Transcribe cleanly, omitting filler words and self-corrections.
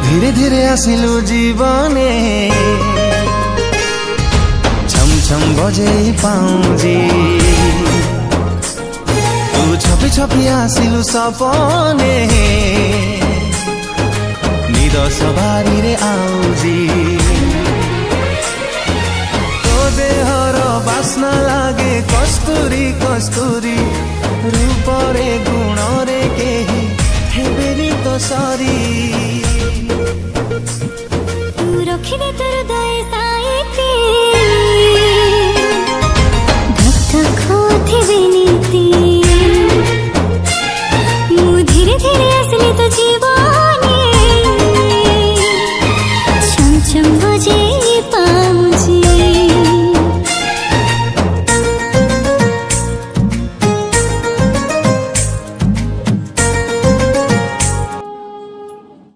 धीरे धीरे आसिलु जीवने छम छम बजे पाउजी तू छपी छपी आसिलु सपने निद सवारी रे आउजी तो देहर बास्ना लागे कस्तूरी कस्तूरी रूपरे गुणरे केही हेबेनी तो सरी तू रखिदे